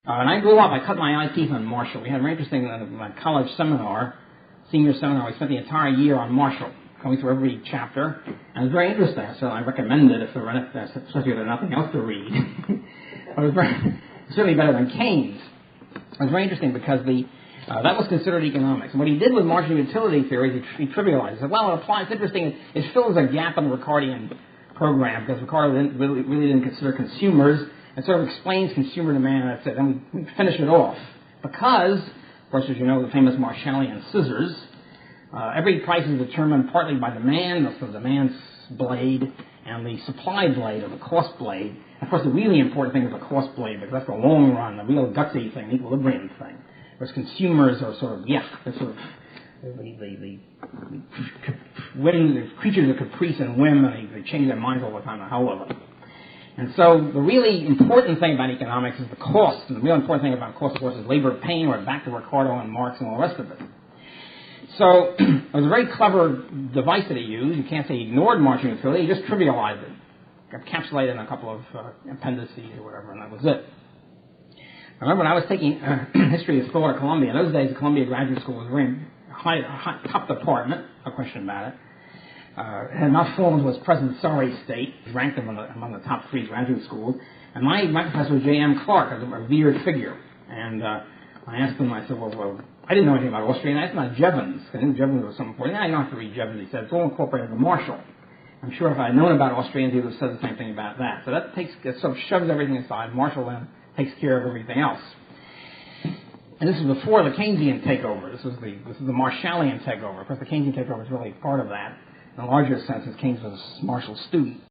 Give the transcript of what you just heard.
And I grew up, I cut my eye teeth on Marshall. We had a very interesting college seminar, senior seminar. We spent the entire year on Marshall, going through every chapter. And it was very interesting, so I recommend it if especially if there's nothing else to read. But it was certainly better than Keynes. It was very interesting because that was considered economics. And what he did with marginal utility theory, he trivialized. He said, well, it applies. It's interesting. It fills a gap in the Ricardian program because Ricardo really didn't consider consumers. It sort of explains consumer demand, and that's it. Then we finish it off. Because, of course, as you know, the famous Marshallian scissors, every price is determined partly by demand, that's the demand blade, and the supply blade, or the cost blade. Of course, the really important thing is the cost blade, because that's the long run, the real gutsy thing, the equilibrium thing. Whereas consumers are sort of, they're sort of the creatures of caprice and whim, and they change their minds all the time, the hell of it. And so the really important thing about economics is the cost. And the real important thing about cost, of course, is labor of pain, or back to Ricardo and Marx and all the rest of it. So it was a very clever device that he used. You can't say he ignored marginal utility. He just trivialized it, encapsulated in a couple of appendices or whatever, and that was it. I remember when I was taking history of thought at Columbia. In those days, the Columbia Graduate School was very high top department, no question about it. It had not fallen to its present sorry state. It ranked among the top 3 graduate schools. And my professor was J.M. Clark, a revered figure. And I asked him, I said, well, I didn't know anything about Austria. And I asked him about Jevons. I knew Jevons was something important. You don't have to read Jevons. He said, it's all incorporated into Marshall. I'm sure if I had known about Austrians, he would have said the same thing about that. So that sort of shoves everything aside. Marshall then takes care of everything else. And this is before the Keynesian takeover. This is the Marshallian takeover. Of course, the Keynesian takeover is really part of that. In a larger sense, as Keynes was Marshall's student.